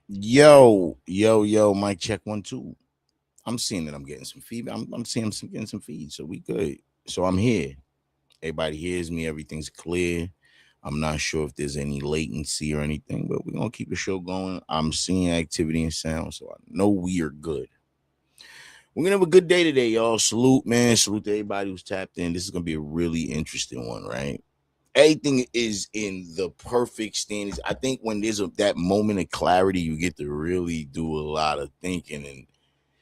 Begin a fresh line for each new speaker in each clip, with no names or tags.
Yo, mic check 1 2. I'm seeing that I'm getting some feedback. I'm seeing some getting some feed, so we good. So I'm here. Everybody hears me. Everything's clear. I'm not sure if there's any latency or anything, but we're gonna keep the show going. I'm seeing activity and sound, so I know we are good. We're gonna have a good day today, y'all. Salute, man. Salute to everybody who's tapped in. This is gonna be a really interesting one, right? Everything is in the perfect standards. I think when there's that moment of clarity, you get to really do a lot of thinking. And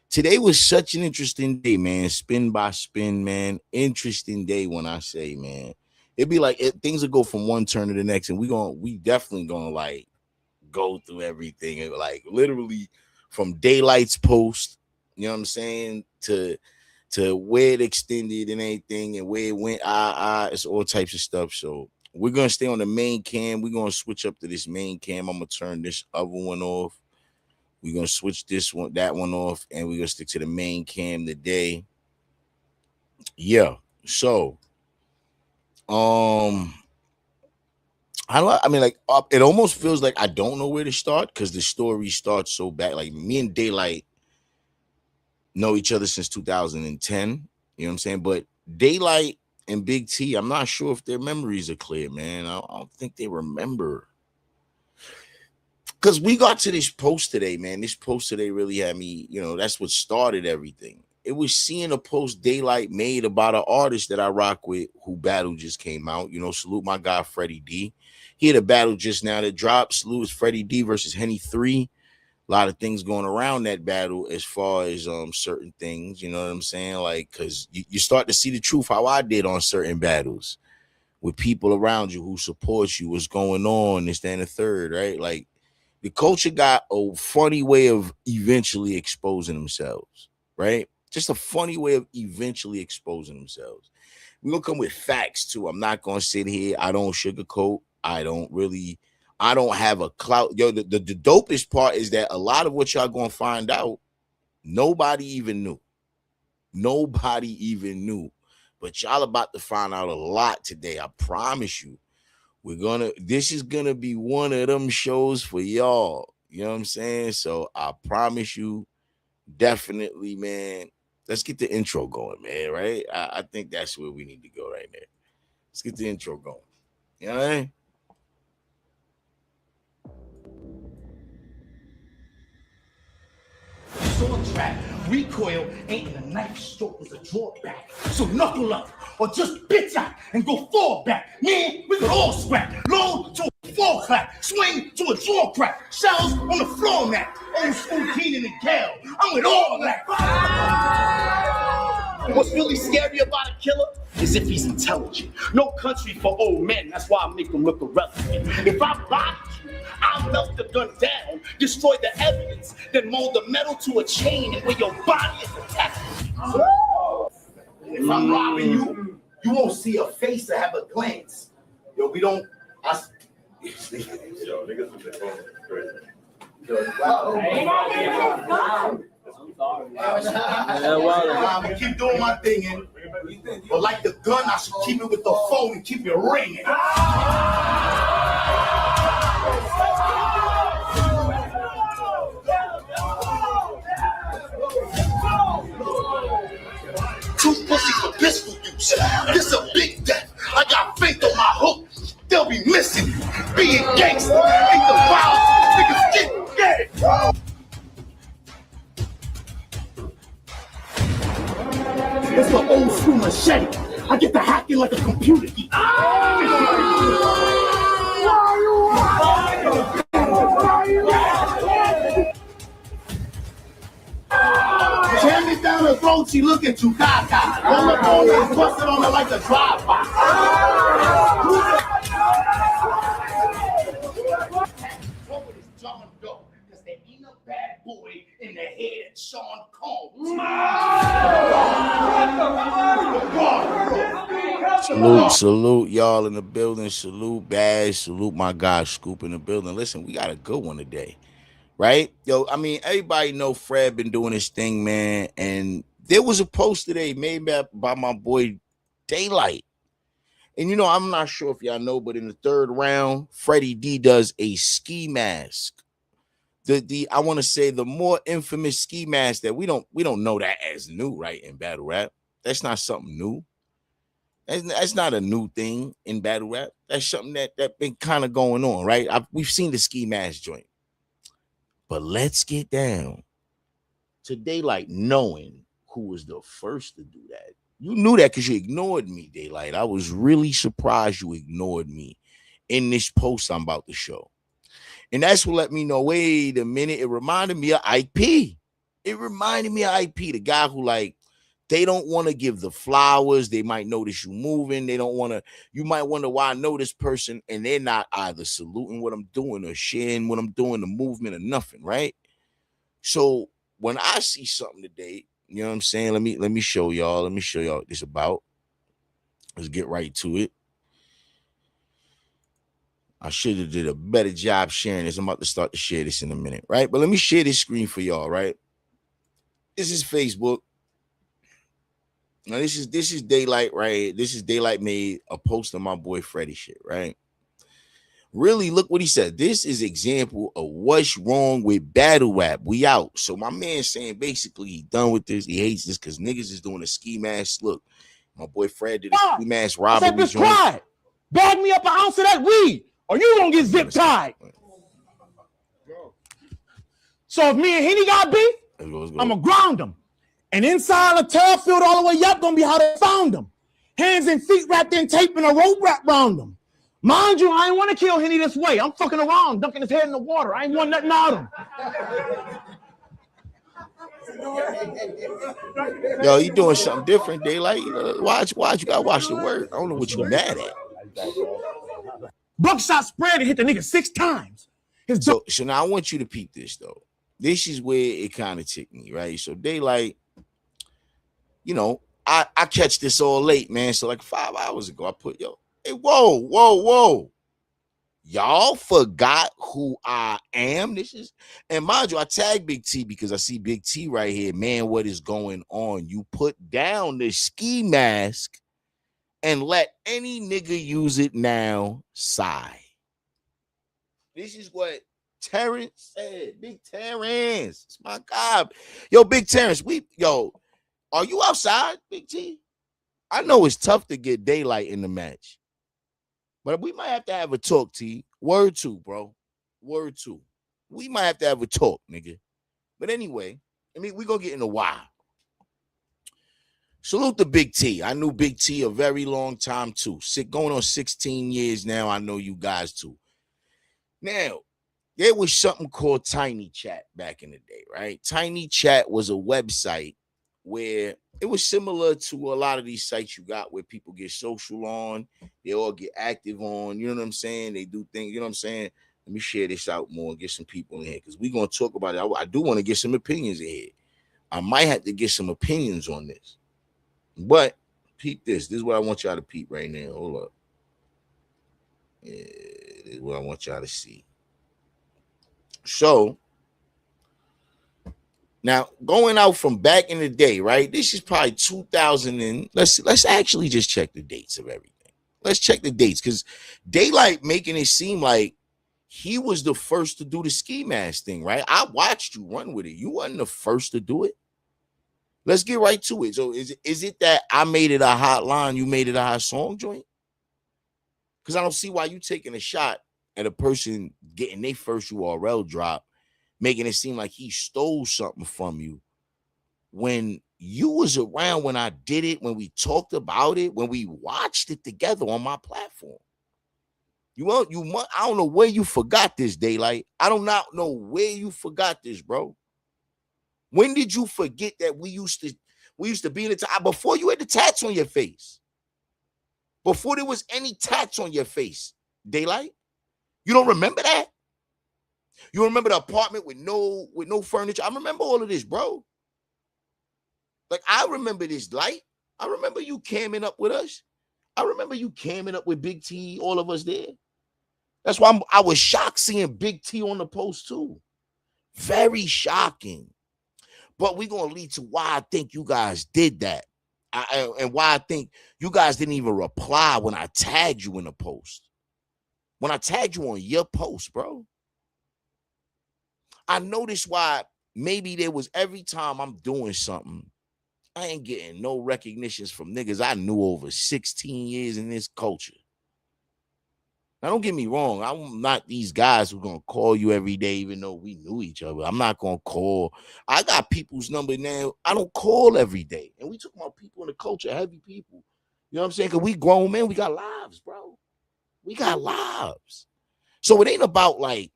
today was such an interesting day, man. Spin by spin, man. Interesting day when I say, man. It'd be like things will go from one turn to the next, and we definitely gonna like go through everything, and like literally from Daylyt's post, you know what I'm saying, to where it extended and everything and where it went, it's all types of stuff. So we're gonna stay on the main cam. We're gonna switch up to this main cam. I'm gonna turn this other one off. We're gonna switch that one off, and we're gonna stick to the main cam today. Yeah. So um I mean, like, it almost feels like I don't know where to start because the story starts so bad. Like, me and Daylyt know each other since 2010. You know what I'm saying? But Daylyt and Big T, I'm not sure if their memories are clear, man. I don't think they remember. Because we got to this post today, man. This post today really had me, that's what started everything. It was seeing a post Daylyt made about an artist that I rock with who battle just came out. Salute my guy, Freddie D. He had a battle just now that dropped. Salute is Freddie D versus Henny 3. A lot of things going around that battle as far as certain things, you know what I'm saying? Like, because you start to see the truth how I did on certain battles with people around you who support you, what's going on, this, that, and the third, right? Like, the culture got a funny way of eventually exposing themselves, right? Just a funny way of eventually exposing themselves. We're gonna come with facts too. I'm not gonna sit here. I don't sugarcoat. I don't have a clout. Yo, the dopest part is that a lot of what y'all gonna find out, nobody even knew. Nobody even knew. But y'all about to find out a lot today. I promise you. This is gonna be one of them shows for y'all. You know what I'm saying? So I promise you, definitely, man. Let's get the intro going, man. Right? I think that's where we need to go right there. Let's get the intro going. You know what I mean?
Sword trap, recoil ain't in a knife stroke as a drawback. So knuckle up or just bitch out and go fall back. Man, we could all scrap. Load to a fall clap, swing to a jaw crack. Shells on the floor mat. Old school Keenan and Kel. I'm with all that. What's really scary about a killer is if he's intelligent. No country for old men, that's why I make them look irrelevant. If I body you, I'll melt the gun down, destroy the evidence, then mold the metal to a chain and where your body is attached. If I'm robbing you, you won't see a face or have a glance. Yo, we don't. Yo, niggas with their phone crazy. I'm gonna keep doing my thing, but like the gun, I should keep it with the phone and keep it ringing. Two pussies for pistol use. This a big death. I got faith on my hook. They'll be missing. Being gangster ain't the violence. Niggas get dead. It's an old school machete. I get to hacking like a computer geek. Jam it down her throat, she looking too cocky. Roll up on her and bust it on her like a drive-by. Because there ain't a bad boy in the head, Sean Combs.
Salute y'all in the building. Salute Bash. Salute my guy Scoop in the building. Listen, we got a good one today, right? Yo, I mean, everybody know Fred been doing his thing, man. And there was a post today made by my boy Daylyt. And I'm not sure if y'all know, but in the third round, Freddie D does a ski mask I want to say the more infamous ski mask that we don't know that as new, right? In battle rap, that's not something new. That's not a new thing in battle rap. That's something that been kind of going on, right? We've seen the ski mask joint, but let's get down to Daylyt knowing who was the first to do that. You knew that because you ignored me, Daylyt. I was really surprised you ignored me in this post I'm about to show. And that's what let me know, wait a minute, it reminded me of IP. It reminded me of IP, the guy who, like, they don't want to give the flowers. They might notice you moving. They don't want to, you might wonder why I know this person and they're not either saluting what I'm doing or sharing what I'm doing, the movement or nothing, right? So when I see something today, you know what I'm saying? Let me show y'all. Let me show y'all what this about. Let's get right to it. I should have did a better job sharing this. I'm about to start to share this in a minute, right? But let me share this screen for y'all, right? This is Facebook. Now this is Daylyt, right? This is Daylyt made a post on my boy Freddie shit, right? Really, look what he said. This is example of what's wrong with battle rap. We out. So my man saying basically he done with this. He hates this because niggas is doing a ski mask. Look, my boy Fred did a ski mask robbery.
I said, quiet. Bag me up an ounce of that weed, or you gonna get zip tied. So if me and Henny got beef, I'm gonna ground him. And inside the tail field all the way up gonna be how they found him. Hands and feet wrapped in tape and a rope wrapped around him. Mind you, I ain't want to kill Henny this way. I'm fucking around, dunking his head in the water. I ain't want nothing out of him.
Yo, you doing something different, Daylyt. Watch. You gotta watch the word. I don't know what you mad at.
Buckshot spread and hit the nigga 6 times.
So now I want you to peep this though. This is where it kind of ticked me, right? So Daylyt, you know, I catch this all late, man. So like 5 hours ago, I put, yo, hey, whoa. Y'all forgot who I am. This is, and mind you, I tagged Big T because I see Big T right here. Man, what is going on? You put down the ski mask and let any nigga use it now, sigh. This is what Terrence said. Big Terrence. It's my God. Yo, Big Terrence, are you outside, Big T? I know it's tough to get Daylyt in the match. But we might have to have a talk, T. Word 2, bro. Word 2. We might have to have a talk, nigga. But anyway, we're going to get in a while. Salute to Big T. I knew Big T a very long time, too. Going on 16 years now. I know you guys, too. Now, there was something called Tiny Chat back in the day, right? Tiny Chat was a website where it was similar to a lot of these sites you got where people get social on, they all get active on, you know what I'm saying? They do things, you know what I'm saying? Let me share this out more and get some people in here because we're going to talk about it. I do want to get some opinions in here. I might have to get some opinions on this. But peep this. This is what I want y'all to peep right now. Hold up. Yeah, this is what I want y'all to see. So, now, going out from back in the day, right? This is probably 2000 and let's actually just check the dates of everything. Let's check the dates because Daylyt making it seem like he was the first to do the ski mask thing, right? I watched you run with it. You wasn't the first to do it. Let's get right to it. So is it that I made it a hot line, you made it a hot song joint? Because I don't see why you taking a shot at a person getting their first URL drop, making it seem like he stole something from you when you was around when I did it, when we talked about it, when we watched it together on my platform. I don't know where you forgot this, Daylyt. I do not know where you forgot this, bro. When did you forget that we used to be in the time before you had the tats on your face? Before there was any tats on your face, Daylyt? You don't remember that? You remember the apartment with no furniture? I remember all of this, bro. Like, I remember this, Light. I remember you camming up with us. I remember you camming up with Big T, all of us there. That's why I was shocked seeing Big T on the post, too. Very shocking. But we're going to lead to why I think you guys did that. And why I think you guys didn't even reply when I tagged you in the post. When I tagged you on your post, bro. I noticed why maybe there was every time I'm doing something, I ain't getting no recognitions from niggas I knew over 16 years in this culture. Now, don't get me wrong. I'm not these guys who gonna call you every day, even though we knew each other. I'm not gonna call. I got people's number now. I don't call every day. And we talking about people in the culture, heavy people. You know what I'm saying? Because we grown men, we got lives, bro. We got lives. So it ain't about like,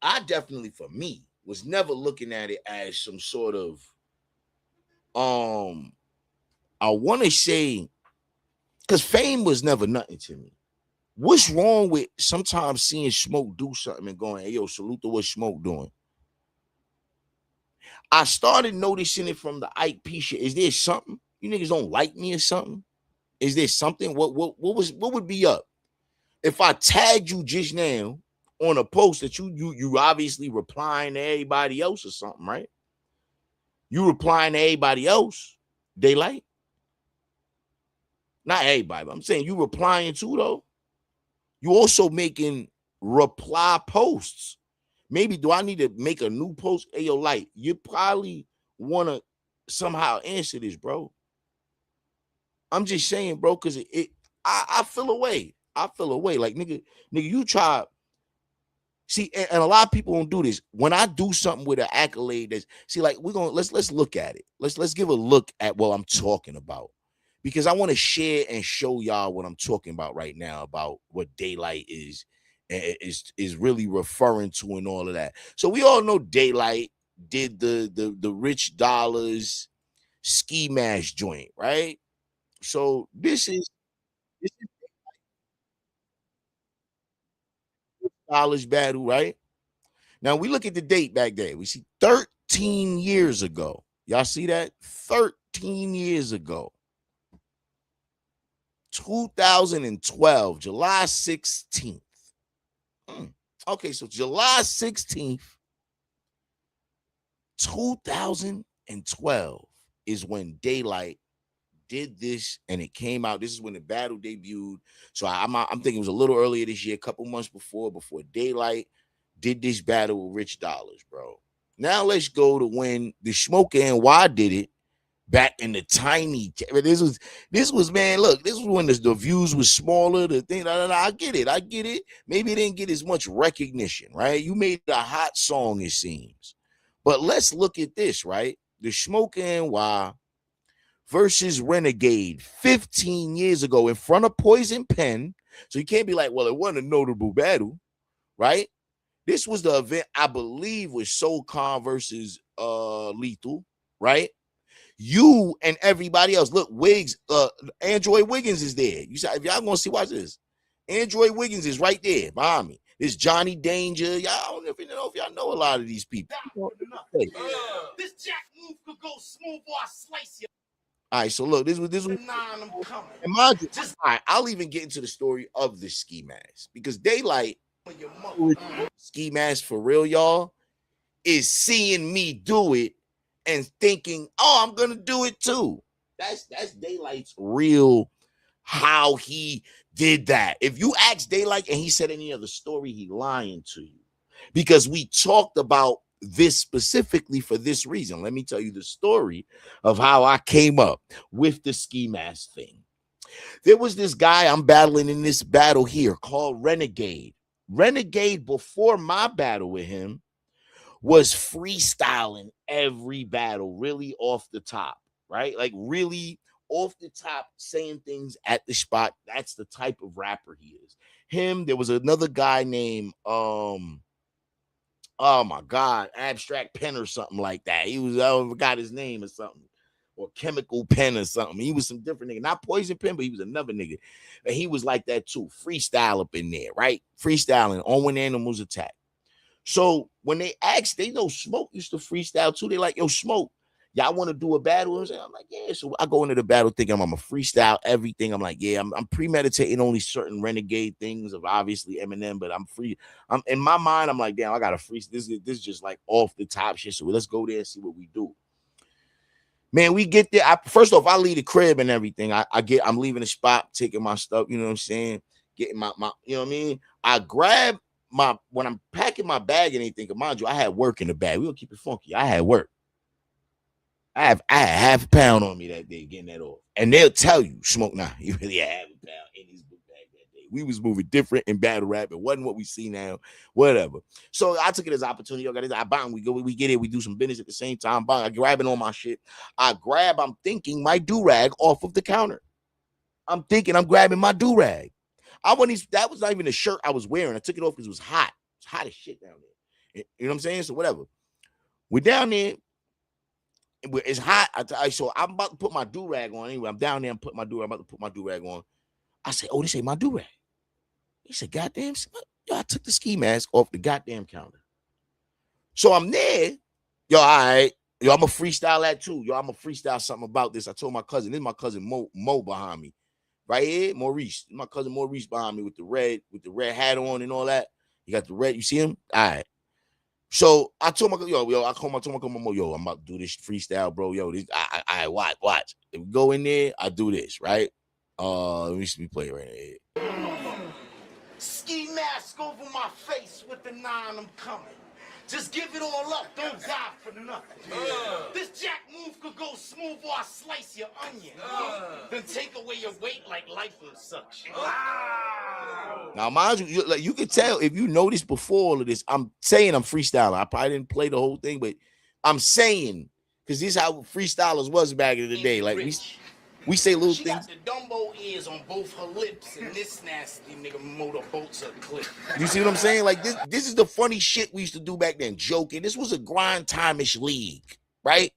I definitely, for me, was never looking at it as some sort of I want to say, because fame was never nothing to me. What's wrong with sometimes seeing Smoke do something and going, hey, yo, salute to what Smoke doing? I started noticing it from the Ike P shit. Is there something? You niggas don't like me or something? Is there something? What would be up? If I tagged you just now on a post that you obviously replying to everybody else or something, right? You replying to everybody else, Daylyt. Not everybody, but I'm saying you replying too, though. You also making reply posts. Maybe do I need to make a new post? Hey, yo, Light, you probably want to somehow answer this, bro. I'm just saying, bro, because I feel away. I feel away. Like, nigga, you try. See, and a lot of people don't do this. When I do something with an accolade, that's see, like let's look at it. Let's give a look at what I'm talking about. Because I want to share and show y'all what I'm talking about right now about what Daylyt is really referring to and all of that. So we all know Daylyt did the Rich Dollars ski mask joint, right? So this is Dollars battle, right? Now we look at the date back there. We see 13 years ago. Y'all see that? 13 years ago. 2012, July 16th. Okay, so July 16th, 2012 is when Daylyt did this and it came out. This is when the battle debuted. So I'm thinking it was a little earlier this year, a couple months before Daylyt did this battle with Rich Dollars, bro. Now let's go to when the Smoke and Y did it back in the tiny. This was man. Look, this was when the views was smaller. The thing, I get it. Maybe it didn't get as much recognition, right? You made a hot song, it seems. But let's look at this, right? The Smoke and Y versus Renegade 15 years ago in front of Poison Pen. So you can't be like, well, it wasn't a notable battle, right? This was the event, I believe, was Soul Khan versus Lethal, right? You and everybody else. Look, Wiggs, Android Wiggins is there. You said, if y'all gonna see, watch this. Android Wiggins is right there behind me. This Johnny Danger. Y'all, I don't know if y'all know a lot of these people.
This jack move could go smooth or I slice you.
All right, so look, this was and mind you, all right, I'll even get into the story of the ski mask because Daylyt ski mask for real, y'all, is seeing me do it and thinking, oh, I'm gonna do it too. That's Daylight's real how he did that. If you ask Daylyt and he said any other story, he lying to you. Because we talked about this specifically for this reason. Let me tell you the story of how I came up with the ski mask thing. There was this guy I'm battling in this battle here called Renegade. Renegade, before my battle with him, was freestyling every battle, really off the top, right? Like really off the top, saying things at the spot. That's the type of rapper he is. Him, there was another guy named oh my God, Abstract Pen or something like that. He was, I forgot his name or something, or Chemical Pen or something. He was some different nigga, not Poison Pen, but he was another nigga. And he was like that too, freestyle up in there, right? Freestyling on When Animals Attack. So when they asked, they know Smoke used to freestyle too. They like, yo, Smoke, y'all want to do a battle? I'm like, yeah. So I go into the battle thinking I'm a freestyle everything. I'm like, yeah, I'm premeditating only certain Renegade things of obviously Eminem, but I'm free. I'm in my mind, I'm like, damn, I got to free. This is just like off the top shit. So let's go there and see what we do. Man, we get there. First off, I leave the crib and everything. I'm leaving the spot, taking my stuff, you know what I'm saying? Getting my you know what I mean? I grab when I'm packing my bag and anything, mind you, I had work in the bag. We gonna keep it funky. I had work. I had half a pound on me that day getting that off. And they'll tell you, smoke now, you really had half a pound in his book bag that day. We was moving different in battle rap. It wasn't what we see now, whatever. So I took it as opportunity. I bang, we get it, we do some business at the same time. Bang, I grabbing on my shit. I'm thinking my do-rag off of the counter. I'm thinking I'm grabbing my do-rag. That was not even the shirt I was wearing. I took it off because it was hot. It's hot as shit down there. You know what I'm saying? So whatever. We're down there. It's hot. So I'm about to put my do-rag on anyway. I'm down there. I'm about to put my do-rag on. I say, oh, this ain't my do-rag. He said, goddamn, yo, I took the ski mask off the goddamn counter. So I'm there. Yo, all right. Yo, I'm going to freestyle that too. Yo, I'm going to freestyle something about this. I told my cousin, this is my cousin Mo behind me. Right here, Maurice. My cousin Maurice behind me with the red hat on and all that. You got the red. You see him? All right. So I told my I told my Mo, yo, I'm about to do this freestyle, bro. Yo, this I watch. If we go in there, I do this, right? Let me play it right here.
Ski mask over my face with the 9, I'm coming. Just give it all up, don't die for nothing. This jack move could go smooth or I slice your onion. Then take away your weight like life will suction.
Now, mind you, like you can tell if you noticed before all of this, I'm saying I'm freestyling. I probably didn't play the whole thing, but I'm saying, because this is how freestylers was back in the day. Like we say little
she
things.
She got the Dumbo ears on both her lips, and this nasty nigga motorboats her clip.
You see what I'm saying? Like this is the funny shit we used to do back then, joking. This was a grind time-ish league, right?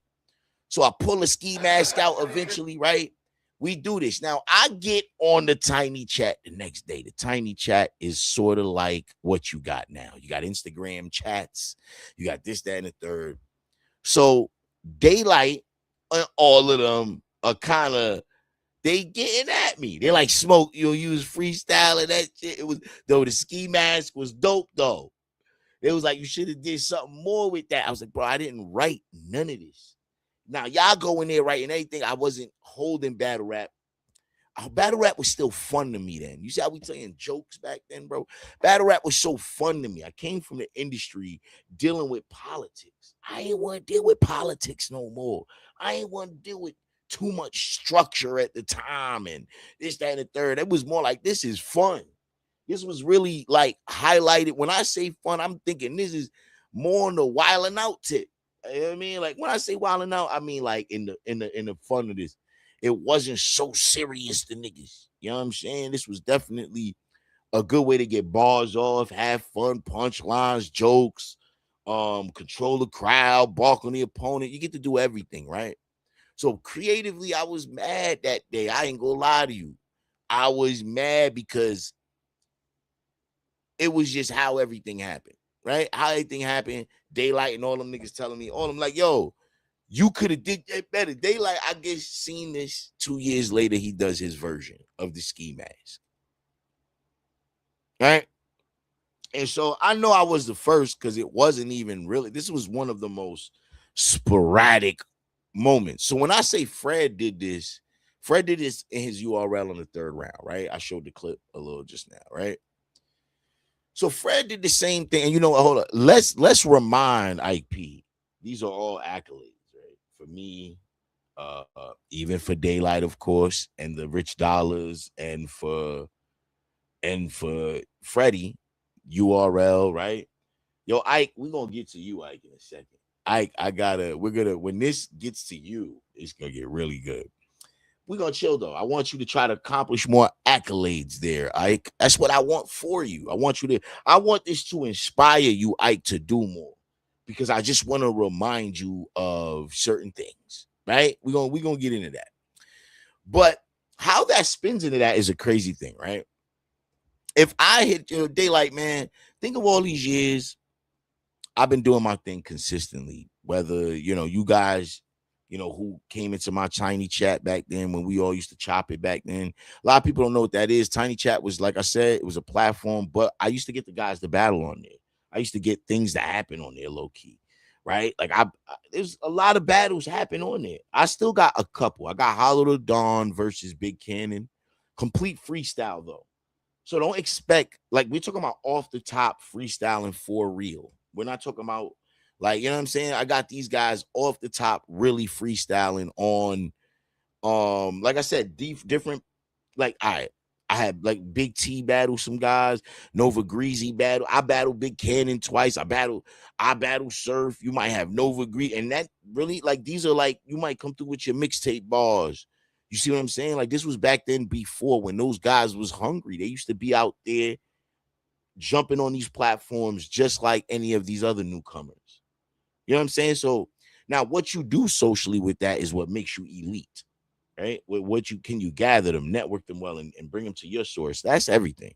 So I pull a ski mask out eventually, right? We do this. Now, I get on the tiny chat the next day. The tiny chat is sort of like what you got now. You got Instagram chats. You got this, that, and the third. So Daylyt and all of them are kind of, they getting at me. They're like, Smoke, you'll use freestyle and that shit. It was, though the ski mask was dope, though. It was like, you should have did something more with that. I was like, bro, I didn't write none of this. Now, y'all go in there writing anything. I wasn't holding battle rap. Battle rap was still fun to me then. You see how we telling jokes back then, bro? Battle rap was so fun to me. I came from the industry dealing with politics. I ain't want to deal with politics no more. I ain't want to deal with too much structure at the time and this, that, and the third. It was more like, this is fun. This was really like highlighted. When I say fun, I'm thinking this is more on the wilding out tip. You know what I mean? Like when I say wilding out, I mean like in the fun of this. It wasn't so serious to niggas. You know what I'm saying? This was definitely a good way to get bars off, have fun, punchlines, jokes, control the crowd, bark on the opponent. You get to do everything, right? So creatively, I was mad that day. I ain't gonna lie to you. I was mad because it was just how everything happened, right? How everything happened. Daylyt and all them niggas telling me, all them like, yo, you could have did that better. Daylyt, I guess, seen this 2 years later. He does his version of the ski mask, right? And so I know I was the first because it wasn't even really. This was one of the most sporadic moments. So when I say Fred did this in his URL on the 3rd round, right? I showed the clip a little just now, right? So Fred did the same thing. And you know what? Hold on. Let's remind Ike P. These are all accolades, right? For me, even for Daylyt, of course, and the Rich Dollars, and for Freddie, URL, right? Yo, Ike, we're gonna get to you, Ike, in a second. Ike, when this gets to you, it's gonna get really good. We're gonna chill though. I want you to try to accomplish more accolades there, Ike. That's what I want for you. I want this to inspire you, Ike, to do more. Because I just want to remind you of certain things, right? We're gonna get into that. But how that spins into that is a crazy thing, right? If I hit Daylyt, man, think of all these years I've been doing my thing consistently. Whether you guys, who came into my tiny chat back then when we all used to chop it back then. A lot of people don't know what that is. Tiny chat was, like I said, it was a platform, but I used to get the guys to battle on there. I used to get things to happen on there, low key, right? Like there's a lot of battles happen on there. I still got a couple. I got Hollow to Dawn versus Big Cannon, complete freestyle though. So don't expect, like, we're talking about off the top freestyling for real. We're not talking about, like, you know what I'm saying? I got these guys off the top really freestyling on, like I said, different, like, all right. I had like Big T battle some guys, Nova Greasy battle. I battled Big Cannon twice. I battle Surf. You might have Nova Greasy, and that really, like, these are like, you might come through with your mixtape bars. You see what I'm saying? Like, this was back then, before, when those guys was hungry. They used to be out there jumping on these platforms just like any of these other newcomers. You know what I'm saying? So now what you do socially with that is what makes you elite, right? What you can, you gather them, network them well, and bring them to your source. That's everything.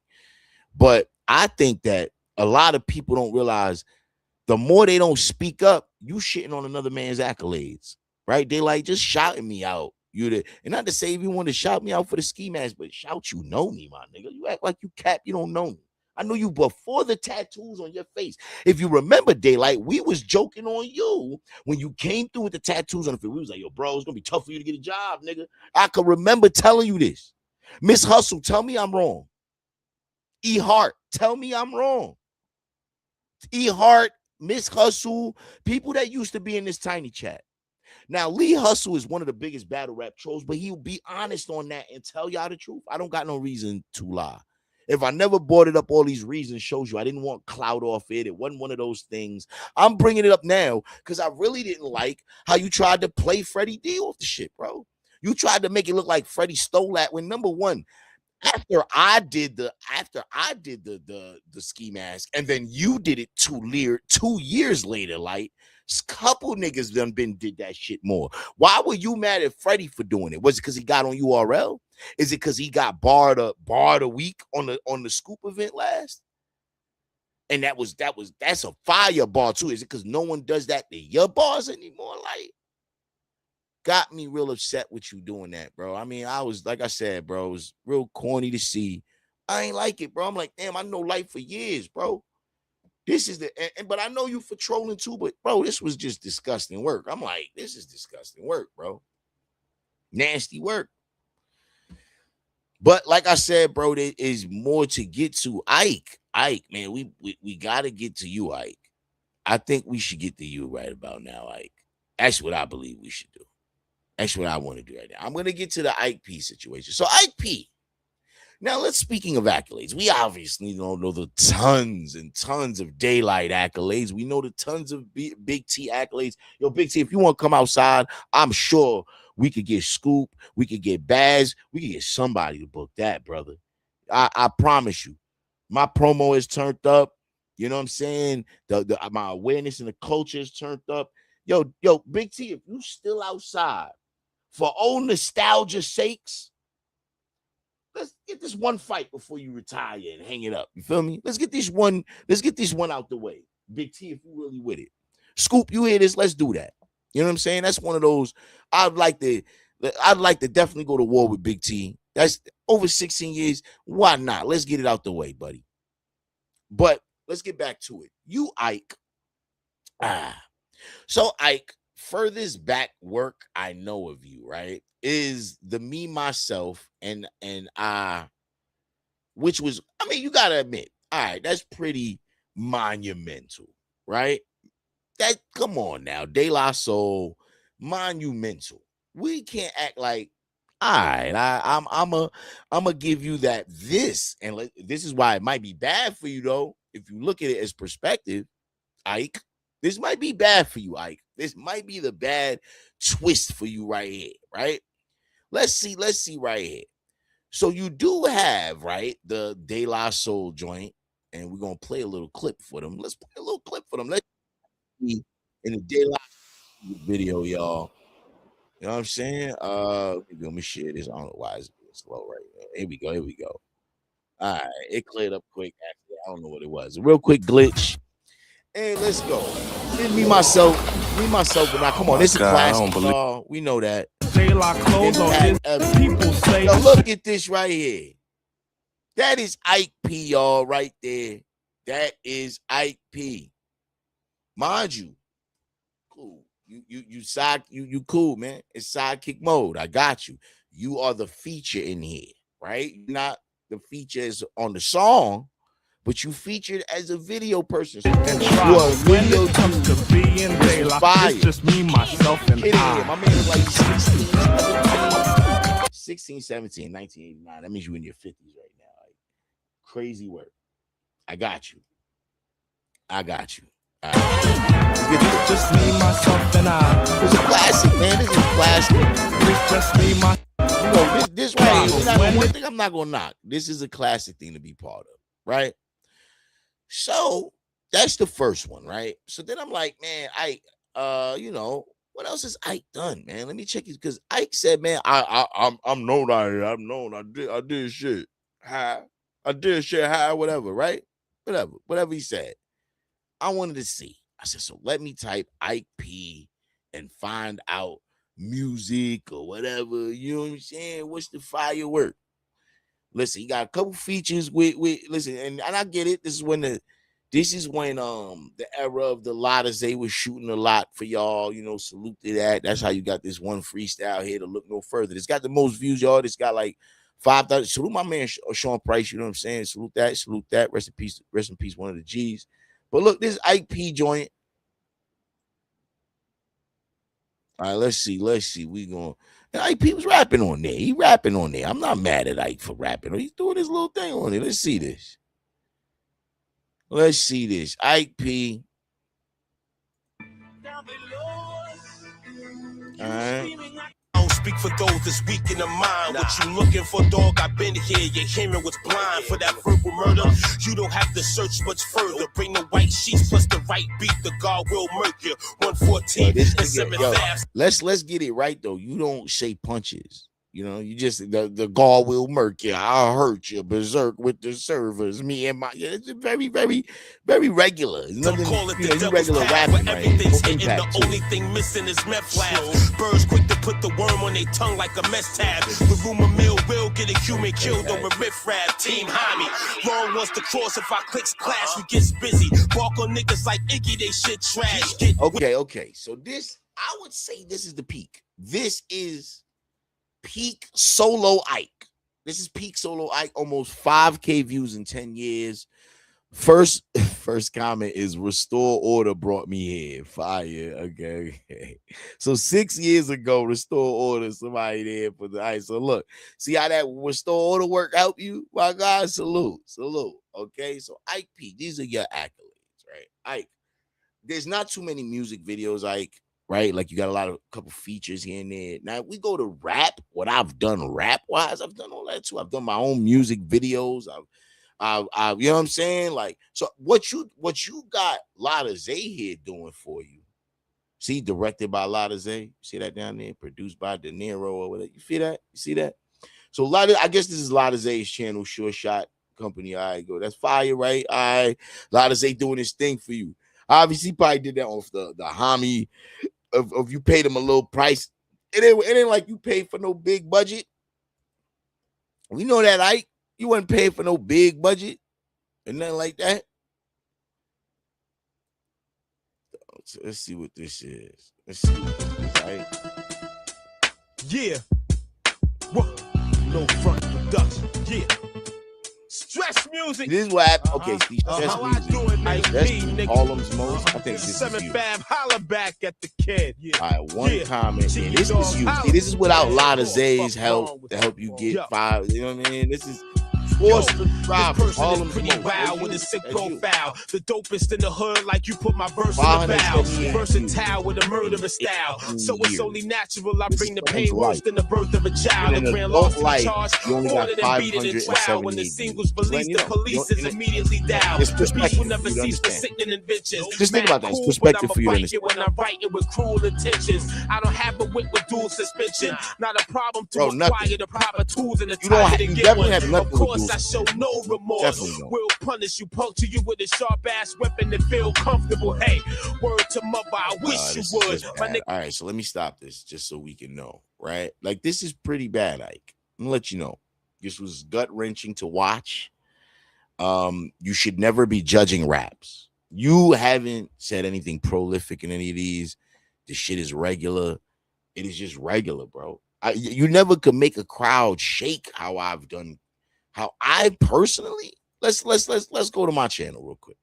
But I think that a lot of people don't realize, the more they don't speak up, you shitting on another man's accolades, right? They like just shouting me out. And not to say if you want to shout me out for the ski mask, but shout, you know me, my nigga. You act like you cap, you don't know me. I know you before the tattoos on your face. If you remember, Daylyt, we was joking on you when you came through with the tattoos on the face. We was like, yo, bro, it's gonna be tough for you to get a job, nigga. I can remember telling you this. Miss Hustle, tell me I'm wrong. E Hart, tell me I'm wrong. E Hart, Miss Hustle, people that used to be in this tiny chat. Now, Lee Hustle is one of the biggest battle rap trolls, but he'll be honest on that and tell y'all the truth. I don't got no reason to lie. If I never brought it up, all these reasons shows you I didn't want clout off it. It wasn't one of those things. I'm bringing it up now because I really didn't like how you tried to play Freddie D off the shit, bro. You tried to make it look like Freddie stole that when, number one, after I did the ski mask, and then you did it 2 years later, like, couple niggas did that shit more. Why were you mad at Freddie for doing it? Was it because he got on URL? Is it because he got barred a week on the Scoop event last? And that's a fire bar too. Is it because no one does that to your bars anymore? Like, got me real upset with you doing that, bro. I mean, I was, like I said, bro, it was real corny to see. I ain't like it, bro. I'm like, damn, I know Light for years, bro. This is but I know you for trolling too, but bro, this was just disgusting work. I'm like, this is disgusting work, bro. Nasty work. But like I said, bro, there is more to get to. Ike, man, we gotta get to you, Ike. I think we should get to you right about now, Ike. That's what I believe we should do. That's what I want to do right now. I'm gonna get to the Ike P situation. So Ike P. Now, speaking of accolades, we obviously don't know the tons and tons of Daylyt accolades. We know the tons of Big T accolades. Yo, Big T, if you want to come outside, I'm sure we could get Scoop, we could get Baz, we could get somebody to book that, brother. I promise you. My promo is turned up. You know what I'm saying? My awareness and the culture is turned up. Yo, Big T, if you still outside for old nostalgia sakes, let's get this one fight before you retire and hang it up. You feel me? Let's get this one out the way. Big T, if you really with it. Scoop, you hear this? Let's do that. You know what I'm saying? That's one of those. I'd like to definitely go to war with Big T. That's over 16 years. Why not? Let's get it out the way, buddy. But let's get back to it. You, Ike. So Ike, furthest back work I know of you, right, is the Me, Myself, and I, which was, I mean, you gotta admit, all right, that's pretty monumental, right? That, come on now, De La Soul, monumental. We can't act like, all right, I'm a give you that this, and this is why it might be bad for you though. If you look at it as perspective, Ike, this might be bad for you, Ike. This might be the bad twist for you right here, right? Let's see right here. So you do have, right, the De La Soul joint, and we're gonna play a little clip for them. Let's play a little clip for them. Let's see in the De La video, y'all. You know what I'm saying? Let me share this. I don't know why it's being slow right now. Here we go. All right, it cleared up quick. Actually, I don't know what it was. A real quick glitch. Hey, let's go. Me, myself, and I. Come on, this is a classic, y'all. We know that.
Daylyt clothes on this. People say,
yo, look at this right here. That is Ike P, y'all, right there. That is Ike P. Mind you, cool. You cool, man. It's sidekick mode. I got you. You are the feature in here, right? You're not the features on the song, but you featured as a video person. So
And
you
try.
are a
When
video
it comes to being Daylyt,
fire.
it's just me, myself, and
Hit it in. My
I.
man is like 16, 17, 1989. That means you in your 50s right now. Like, crazy work. I got you. All right. Let's get to this.
Just me, myself, and I.
It's a classic, man. This is classic.
It's just me, my.
You know, this right here, one thing I'm not gonna knock. This is a classic thing to be part of, right? So that's the first one, right? So then I'm like, man, you know, what else has Ike done, man? Let me check it, because Ike said, man, I'm known out here. I'm known. I did shit high. I did shit high, whatever, right? Whatever he said. I wanted to see. I said, so let me type Ike P and find out music or whatever. You know what I'm saying? What's the firework? Listen, he got a couple features with listen, and I get it. This is when the era of the Lotters was shooting a lot for y'all. You know, salute to that. That's how you got this one freestyle here to look no further. It's got the most views, y'all. It's got like 5,000. Salute my man Sean Price. You know what I'm saying? Salute that. Rest in peace, one of the G's. But look, this Ike P joint. All right, let's see. We going. And Ike P was rapping on there. He rapping on there. I'm not mad at Ike for rapping. He's doing his little thing on it. Let's see this. Ike P. All right.
I don't speak for those that's weak in the mind. What you looking for, dog? I've been here. Your hearing was blind for that verbal murder. You don't have to search much further. Bring the white sheets plus the right beat. The God will murk you. 114 and 7th.
Let's get it right though. You don't say punches. You know, you just the God will murk you. I'll hurt you. Berserk with the servers. Me and my it's very, very, very regular. It's nothing,
don't call it
you
the
know,
devil's
regular
path,
rapping,
but
right?
everything's
No
hitting. The
impact to
only
it.
thing missing is meth lab. Birds quick to put the worm on their tongue like a mess tab. The rumor mill will get a human killed over riffraff. Team Hami. Long wants to cross. If our clicks clash, we gets busy. Bark on niggas like Iggy, they shit trash.
Okay. So this, I would say this is the peak. This is peak solo Ike. This is peak solo Ike. Almost 5K views in 10 years. First comment is restore order brought me here. Fire. Okay. So 6 years ago, restore order, somebody there for the Ike. So look, see how that restore order work help you? My God, salute. Okay. So Ike P, these are your accolades, right? Ike. There's not too many music videos, Ike, right? Like you got a couple features here and there. Now, if we go to rap, what I've done rap-wise, I've done all that too. I've done my own music videos. I've you know what I'm saying? Like, so what you got Lotta Zay here doing for you? See, directed by Lotta Zay. See that down there? Produced by De Niro or whatever. You feel that? You see that? So Lotta, I guess this is Lotta Zay's channel, Sure Shot Company. All right, go. That's fire, right? All right. Lotta Zay doing his thing for you. Obviously, he probably did that off the homie of you paid him a little price. It ain't like you paid for no big budget. We know that, Ike. You wasn't paying for no big budget and nothing like that. So let's see what this is. Ike.
Yeah. What? No front production. Yeah. Stress music.
This is what happened. Okay, see, stress music. That's Harlem's most. I think this is you.
Holla back at the kid. Yeah.
All right, one comment. Yeah, this is you. See, this is without Lotta Zay's help to help you get 5. You know what I mean? This is forced subscribers. Harlem's
pretty
most.
wild with a sick profile. The dopest in the hood, like you put my verse in the bow. Versatile with a murderous style. So it's only natural. I bring the pain worse than the birth of a child.
In
The
an
grand
adult
lost
life,
charge.
you only got
Ordered and beat it in trial. When the
578
singles
views.
released,
You
the
know,
police is
you know,
immediately down.
it's perspective,
People never
you
cease for
understand.
sickening inventions.
Just think about that. It's
Cool,
perspective
but
for you to
I'ma fight it
understand.
when I'm writing with cruel intentions. I don't have a wit with dual suspension. Not a problem to
Bro,
acquire
nothing.
the proper tools and the
You don't
time
have-
to
you
get
definitely
one.
have nothing
Of
with
course,
dual
I show no remorse.
Definitely don't.
Will punish you, puncture you with a sharp ass weapon to feel comfortable. Hey, word to mother, I wish you would. My nigga.
All right, so let me stop this just so we can know, right? Like, this is pretty bad, Ike. I'm gonna let you know. This was gut-wrenching to watch. You should never be judging raps. You haven't said anything prolific in any of these. The shit is regular. It is just regular, bro. You never could make a crowd shake how I've done how I personally let's go to my channel real quick.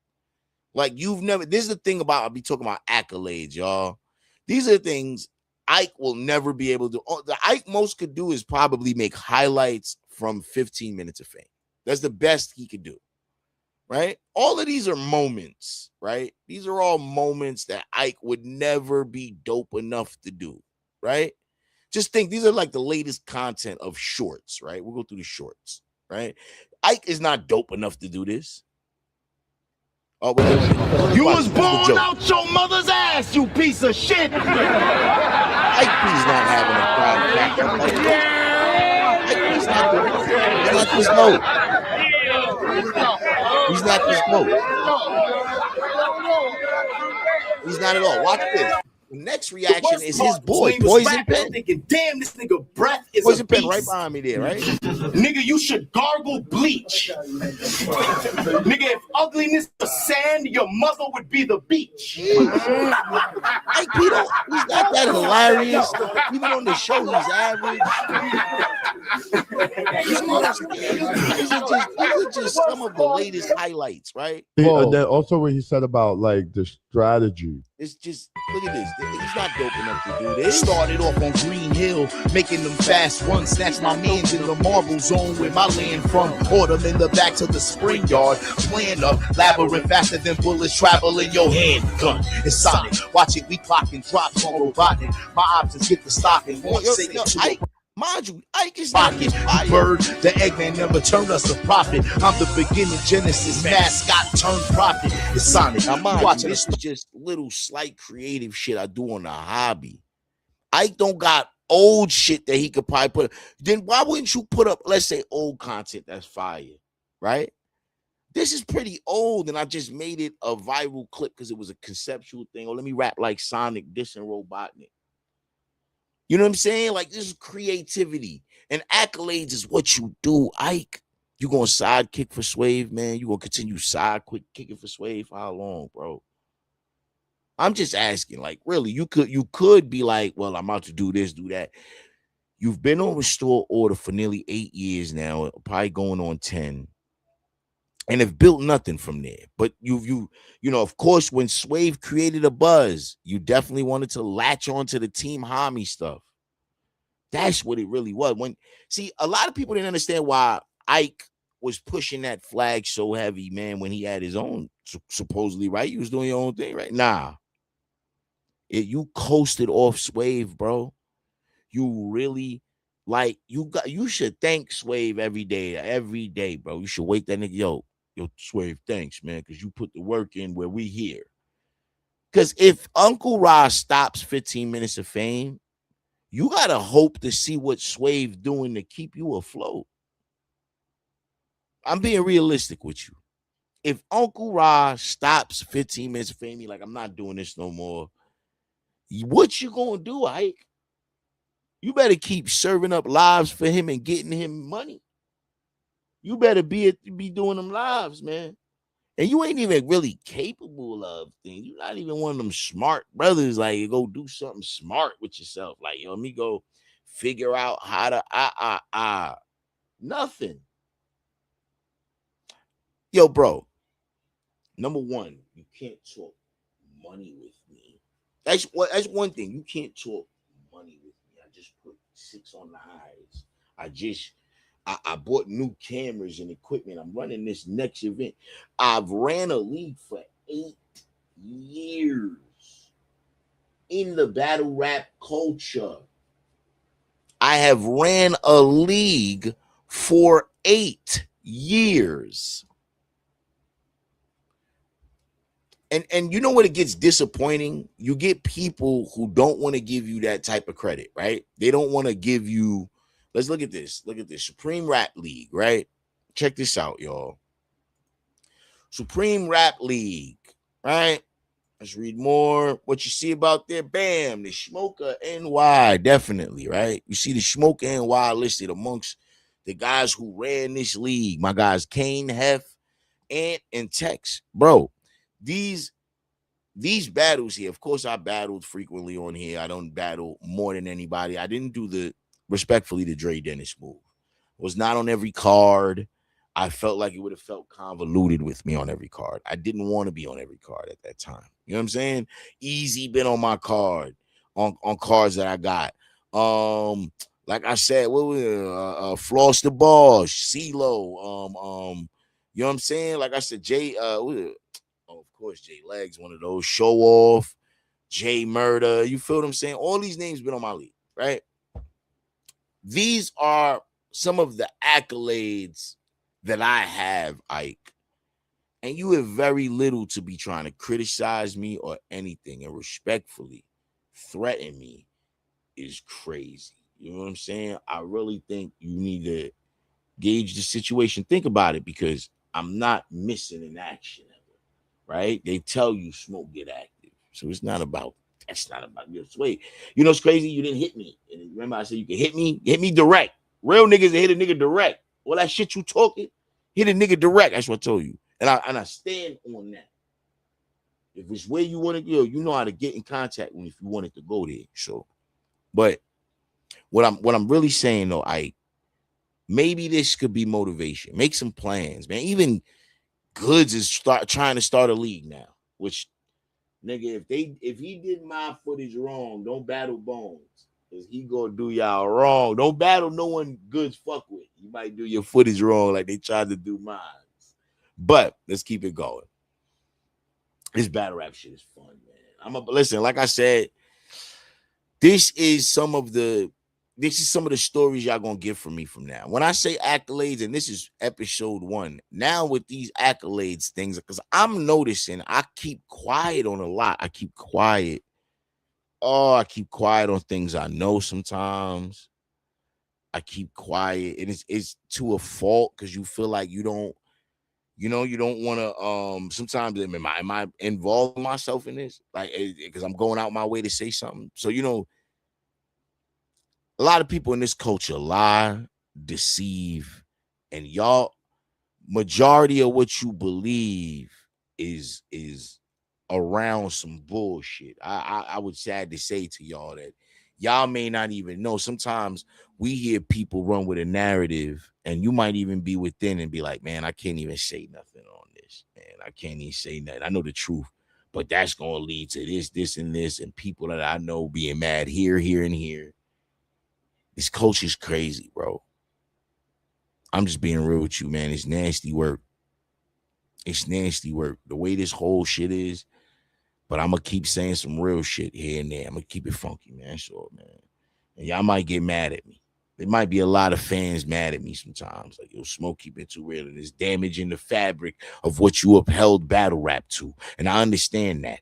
Like you've never. This is the thing about I'll be talking about accolades, y'all. These are things Ike will never be able to. The Ike most could do is probably make highlights from 15 minutes of fame. That's the best he could do. Right? All of these are moments, right? These are all moments that Ike would never be dope enough to do, right? Just think these are like the latest content of shorts, right? We'll go through the shorts, right? Ike is not dope enough to do this. Oh, wait.
You was born out your mother's ass, you piece of shit.
Ike P's not having a problem. Ike P's not this dope. He's not this dope. He's not at all. Watch this. The next reaction is his boy, Poison Pen.
Thinking, damn, this nigga breath is
Poison
a
Pen
beast.
right behind me there, right?
Nigga, you should gargle bleach. Nigga, if ugliness was sand, your mother would be the beach.
Ike P, he's not that hilarious. Even on the show, he's average. These are just some of the latest highlights, right?
And then also what he said about like the strategy.
It's just, look at this. He's not dope enough to do this.
Started off on Green Hill, making them fast runs. Snatch my mans in the marble zone where my land from. Autumn in the back to the spring yard. Playing up, labyrinth faster than bullets travel in your handgun. It's solid. Watch it, we clocking drops on robotic. My options get the stock and one say
Mind you, Ike is not this
bird. The Eggman never turned us a profit. I'm the beginning Genesis mascot turned prophet. It's Sonic.
Now, mind you, this is just little slight creative shit I do on the hobby. Ike don't got old shit that he could probably put. Then why wouldn't you put up, let's say, old content that's fire, right? This is pretty old, and I just made it a viral clip because it was a conceptual thing. Or let me rap like Sonic, dissing Robotnik. You know what I'm saying? Like, this is creativity. And accolades is what you do, Ike. You gonna sidekick for Swave, man? You gonna continue kicking for Swave for how long, bro? I'm just asking, like, really, you could be like, well, I'm about to do this, do that. You've been on restore order for nearly 8 years now, probably going on 10. And have built nothing from there. But you know, of course, when Swave created a buzz, you definitely wanted to latch on to the Team Homie stuff. That's what it really was. See, a lot of people didn't understand why Ike was pushing that flag so heavy, man, when he had his own, supposedly, right? You was doing your own thing, right? Nah. You coasted off Swave, bro. You really, like, you should thank Swave every day, bro. You should wake that nigga, yo, Swave, thanks, man, because you put the work in where we here. Because if Uncle Ra stops 15 minutes of fame, you got to hope to see what Swave doing to keep you afloat. I'm being realistic with you. If Uncle Ra stops 15 minutes of fame, like, I'm not doing this no more, what you going to do, Ike? You better keep serving up lives for him and getting him money. You better be doing them lives, man. And you ain't even really capable of things. You're not even one of them smart brothers. Like, you go do something smart with yourself. Like, yo, let me go figure out how to nothing. Yo, bro. Number one, you can't talk money with me. That's one thing. You can't talk money with me. I just put 6 on the highs. I bought new cameras and equipment. I'm running this next event. I've ran a league for 8 years in the battle rap culture. I have ran a league for 8 years. And you know what, it gets disappointing? You get people who don't want to give you that type of credit, right? They don't want to give you. Let's look at this. Look at this. Supreme Rap League, right? Check this out, y'all. Supreme Rap League, right? Let's read more. What you see about there, bam, the Smoker NY, definitely, right? You see the Smoker NY listed amongst the guys who ran this league. My guys, Kane, Hef, Ant, and Tex. Bro, these battles here, of course, I battled frequently on here. I don't battle more than anybody. I didn't do respectfully, the Dre Dennis move. Was not on every card. I felt like it would have felt convoluted with me on every card. I didn't want to be on every card at that time. You know what I'm saying? Easy been on my card, on cards that I got. Like I said, what was it? Floss the Boss, CeeLo, you know what I'm saying? Like I said, Jay, of course, Jay Legs, one of those, Show Off, Jay Murder. You feel what I'm saying? All these names been on my league, right? These are some of the accolades that I have, Ike. And you have very little to be trying to criticize me or anything. And respectfully, threaten me is crazy. You know what I'm saying? I really think you need to gauge the situation. Think about it, because I'm not missing in action ever, right? They tell you smoke, get active. So it's not about, that's not about your sway. You know what's crazy? You didn't hit me. And remember I said you can hit me direct. Real niggas that hit a nigga direct. All that shit you talking, hit a nigga direct. That's what I told you. And I stand on that. If it's where you want to go, you know how to get in contact when if you wanted to go there. So, but what I'm really saying though, maybe this could be motivation. Make some plans, man. Even Goods is trying to start a league now. Which, nigga, if he did my footage wrong, don't battle Bones. Cause he gonna do y'all wrong. Don't battle no one Goods fuck with. You might do your footage wrong like they tried to do mine. But let's keep it going. This battle rap shit is fun, man. Listen, like I said, this is some of the stories y'all gonna get from me from now. When I say accolades, and this is episode 1, now with these accolades things, because I'm noticing I keep quiet on a lot. I keep quiet. Oh, I keep quiet on things I know sometimes. I keep quiet, and it's to a fault because you feel like you don't want to sometimes am I involving myself in this, like, because I'm going out my way to say something. So a lot of people in this culture lie, deceive, and y'all, majority of what you believe is around some bullshit. I would sad to say to y'all that y'all may not even know. Sometimes we hear people run with a narrative, and you might even be within and be like, man, I can't even say nothing on this, man. I can't even say nothing. I know the truth, but that's going to lead to this, and this, and people that I know being mad here, and here. This culture's crazy, bro. I'm just being real with you, man. It's nasty work. It's nasty work. The way this whole shit is. But I'm going to keep saying some real shit here and there. I'm going to keep it funky, man. So, man. And y'all might get mad at me. There might be a lot of fans mad at me sometimes. Like, yo, Smoke, keep it too real. And it's damaging the fabric of what you upheld battle rap to. And I understand that.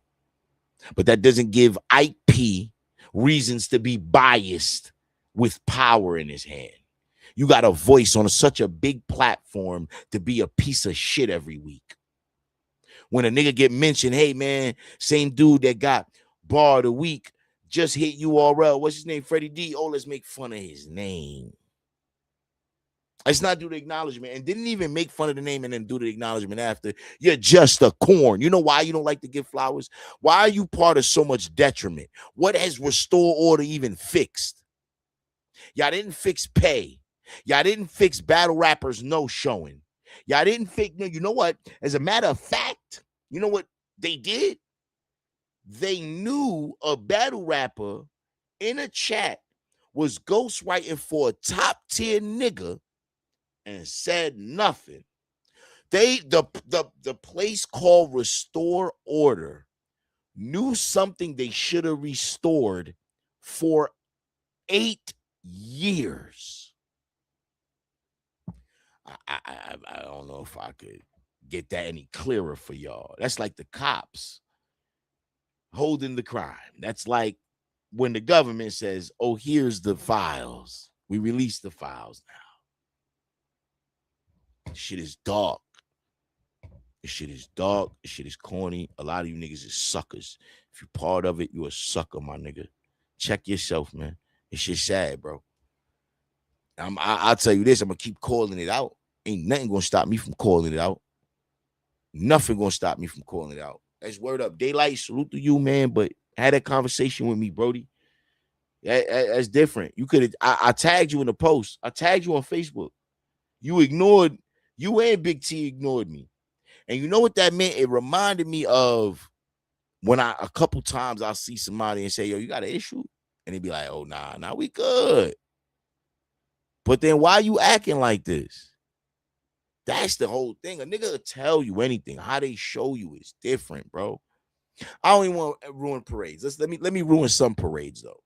But that doesn't give Ike P reasons to be biased with power in his hand. You got a voice on such a big platform to be a piece of shit every week. When a nigga get mentioned, hey, man, same dude that got bar of the week just hit URL. What's his name? Freddie D. Oh, let's make fun of his name. Let's not do the acknowledgement. And didn't even make fun of the name and then do the acknowledgement after. You're just a corn. You know why you don't like to give flowers? Why are you part of so much detriment? What has Restore Order even fixed? Y'all didn't fix pay. Y'all didn't fix battle rappers no showing. Y'all didn't fix, you know what? As a matter of fact, you know what they did? They knew a battle rapper in a chat was ghostwriting for a top tier nigga and said nothing. The place called Restore Order knew something they should have restored for 8 years. I don't know if I could get that any clearer for y'all. That's like the cops holding the crime. That's like when the government says, oh, here's the files. We release the files now. Shit is dark. This shit is dark. This shit is corny. A lot of you niggas is suckers. If you're part of it, you a sucker, my nigga. Check yourself, man. This shit sad, bro. I'll tell you this. I'm going to keep calling it out. Ain't nothing going to stop me from calling it out. Nothing going to stop me from calling it out. That's word up. Daylyt, salute to you, man. But had that conversation with me, Brody. That's different. You could have. I tagged you in the post. I tagged you on Facebook. You ignored You and Big T ignored me. And you know what that meant? It reminded me of when a couple times I'll see somebody and say, yo, you got an issue? And they'd be like, oh, nah, we good. But then why you acting like this? That's the whole thing. A nigga will tell you anything. How they show you is different, bro. I don't even want to ruin parades. Let me ruin some parades though.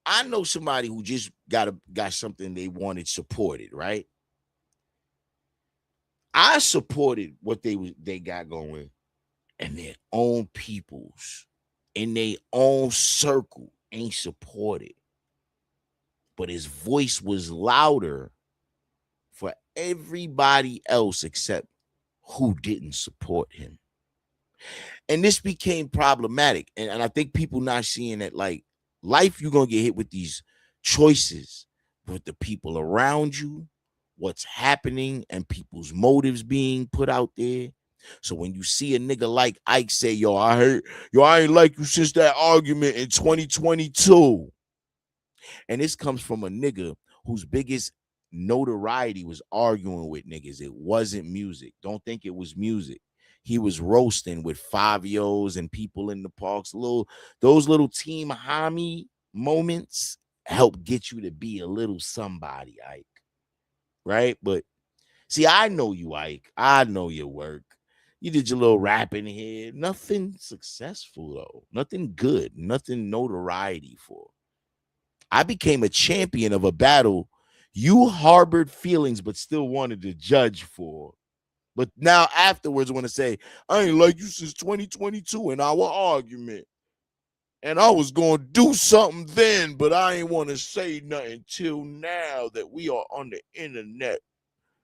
I know somebody who just got something they wanted supported, right? I supported what they got going, and their own peoples in their own circle ain't supported. But his voice was louder for everybody else except who didn't support him. And this became problematic. And I think people not seeing that, like, life, you're going to get hit with these choices with the people around you, what's happening, and people's motives being put out there. So when you see a nigga like Ike say, yo, I ain't like you since that argument in 2022. And this comes from a nigga whose biggest notoriety was arguing with niggas. It wasn't music. Don't think it was music. He was roasting with 5-year-olds and people in the parks. Those little team homie moments help get you to be a little somebody, Ike. Right? But see, I know you, Ike. I know your work. You did your little rapping here. Nothing successful, though. Nothing good. Nothing notoriety for. I became a champion of a battle you harbored feelings but still wanted to judge for. But now afterwards want to say, I ain't like you since 2022 in our argument. And I was going to do something then, but I ain't want to say nothing till now that we are on the internet,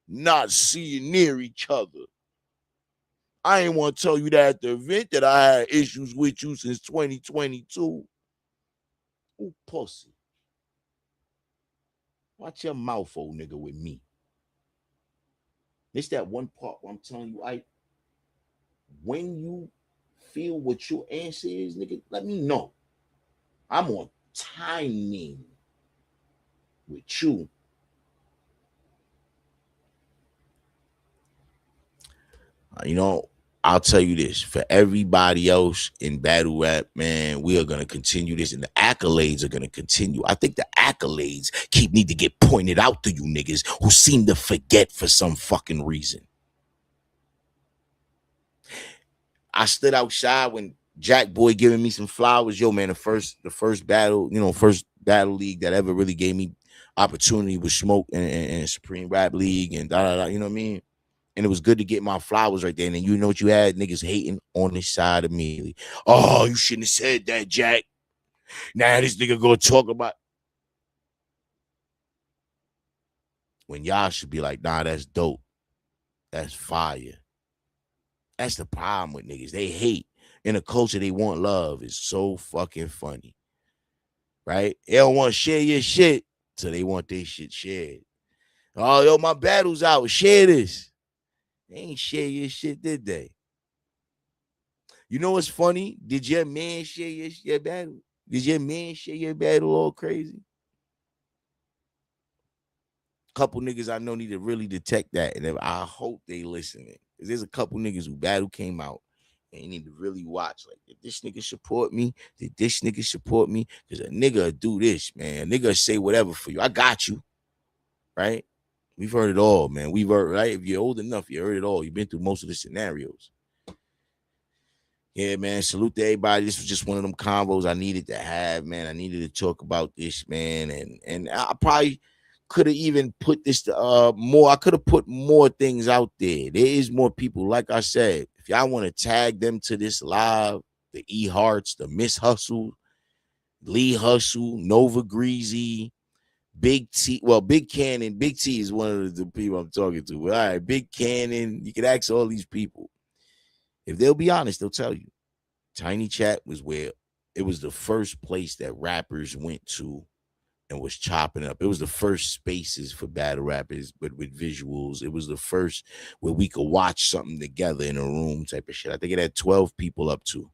not seeing near each other. I ain't want to tell you that at the event that I had issues with you since 2022. Ooh, pussy. Watch your mouth, old nigga, with me. It's that one part where I'm telling you, when you feel what your answer is, nigga, let me know. I'm on timing with you. I'll tell you this. For everybody else in battle rap, man, we are going to continue this, and the accolades are going to continue. I think the accolades need to get pointed out to you niggas who seem to forget for some fucking reason. I stood outside when Jack Boy giving me some flowers. Yo, man, the first battle, first battle league that ever really gave me opportunity with Smoke and Supreme Rap League and you know what I mean? And it was good to get my flowers right there. And then you know what you had? Niggas hating on this side immediately. Oh, you shouldn't have said that, Jack. Now this nigga gonna talk about. When y'all should be like, nah, that's dope. That's fire. That's the problem with niggas. They hate. In a culture, they want love. It's so fucking funny. Right? They don't want to share your shit, so they want their shit shared. Oh, yo, my battle's out. Share this. They ain't share your shit, did they? You know what's funny? Did your man share your battle? Did your man share your battle all crazy? Couple niggas I know need to really detect that, and I hope they listening. Because there's a couple niggas who battle came out, and you need to really watch. Like, did this nigga support me? Did this nigga support me? Because a nigga do this, man. A nigga say whatever for you. I got you. Right? We've heard it all, man. We've heard, right? If you're old enough, you heard it all. You've been through most of the scenarios. Yeah, man. Salute to everybody. This was just one of them combos I needed to have, man. I needed to talk about this, man. And I probably could have even put this more. I could have put more things out there. There is more people. Like I said, if y'all want to tag them to this live, the E Hearts, the Miss Hustle, Lee Hustle, Nova Greasy, Big T, well, Big Cannon. Big T is one of the people I'm talking to. But all right, Big Cannon. You can ask all these people. If they'll be honest, they'll tell you. Tiny Chat was where it was the first place that rappers went to and was chopping up. It was the first spaces for battle rappers, but with visuals. It was the first where we could watch something together in a room type of shit. I think it had 12 people up to.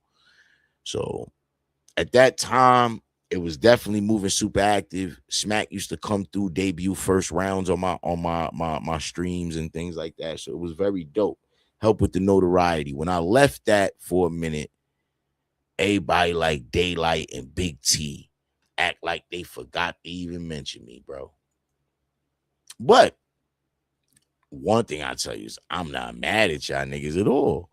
So at that time, it was definitely moving super active. Smack used to come through, debut first rounds on my streams and things like that. So it was very dope. Help with the notoriety. When I left that for a minute, everybody like Daylyt and Big T act like they forgot to even mention me, bro. But one thing I tell you is I'm not mad at y'all niggas at all.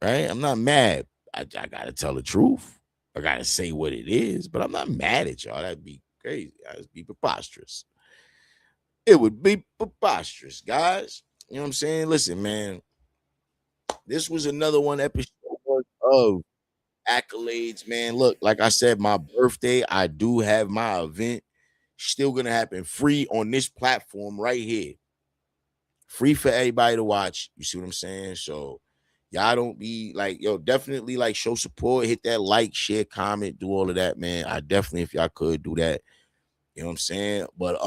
Right? I'm not mad. I gotta tell the truth. I gotta say what it is, but I'm not mad at y'all. That'd be crazy. That'd be preposterous. It would be preposterous, guys. You know what I'm saying? Listen, man. This was another one episode of accolades, man. Look, like I said, my birthday, I do have my event still gonna happen free on this platform right here. Free for everybody to watch. You see what I'm saying? So y'all don't be like, yo, definitely like show support, hit that like, share, comment, do all of that, man. I definitely, if y'all could do that, you know what I'm saying? But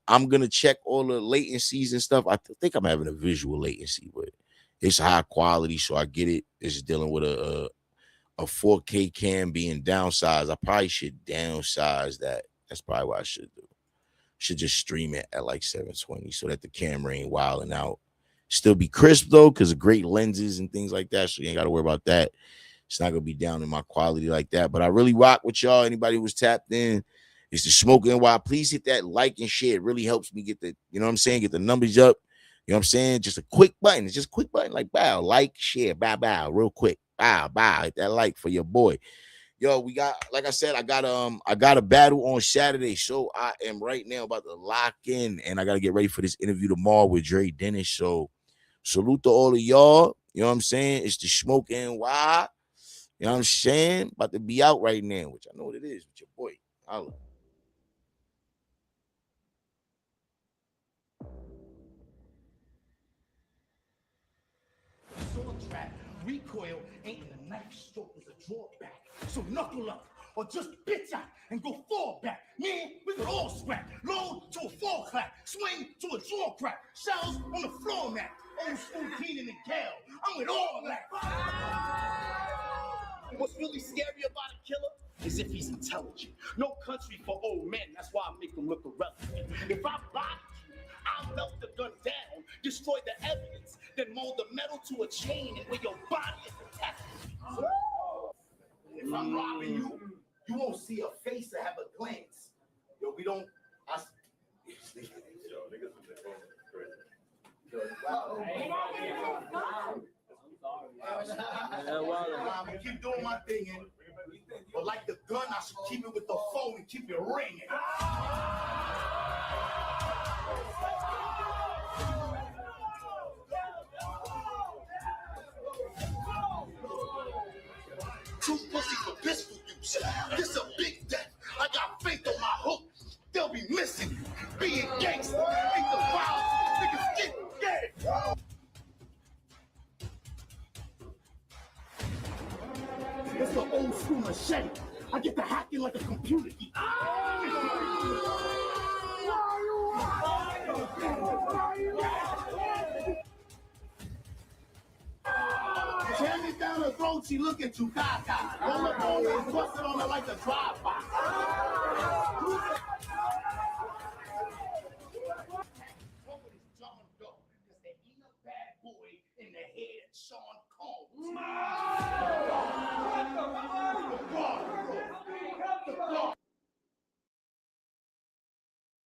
I'm gonna check all the latencies and stuff. I think I'm having a visual latency, but it's high quality, so I get it. It's dealing with a 4K cam being downsized. I probably should downsize that. That's probably what I should do. Should just stream it at like 720 so that the camera ain't wilding out. Still be crisp though, because of great lenses and things like that. So you ain't got to worry about that. It's not gonna be down in my quality like that. But I really rock with y'all. Anybody who was tapped in, it's the Smoking While. Please hit that like and share. It really helps me get the, you know what I'm saying, get the numbers up. You know what I'm saying? Just a quick button. It's just a quick button, like bow, like, share, bow, real quick. Bow. Hit that like for your boy. Yo, we got, like I said, I got a battle on Saturday. So I am right now about to lock in, and I gotta get ready for this interview tomorrow with Dre Dennis. So salute to all of y'all. You know what I'm saying? It's the Smoking Wild. You know what I'm saying? About to be out right now, which I know what it is with your boy. Holla.
Sword trap, recoil ain't in a knife stroke, is a drawback. So knuckle up or just bitch out and go fall back. Man, we could all scrap. Load to a fall clap, swing to a draw crack, shells on the floor mat. Old school Keenan and Kel, I'm with all that.
What's really scary about a killer is if he's intelligent. No country for old men, that's why I make them look irrelevant. If I robbed you, I'll melt the gun down, destroy the evidence, then mold the metal to a chain and where your body is attached.
If I'm robbing you, you won't see a face or have a glance. Yo, we don't. I'm gonna keep doing my thing, but like the gun, I should keep it with the phone and keep it ringing. Two pussy for pistol use. This a big death. I got faith on my hook. They'll be missing you. Being gangster ain't the wild. Niggas get dead. It's the old school machete. I get to hacking like a computer geek. Jam it down her throat, she looking too cocky. Roll up on her and bust it on her like a drive-by.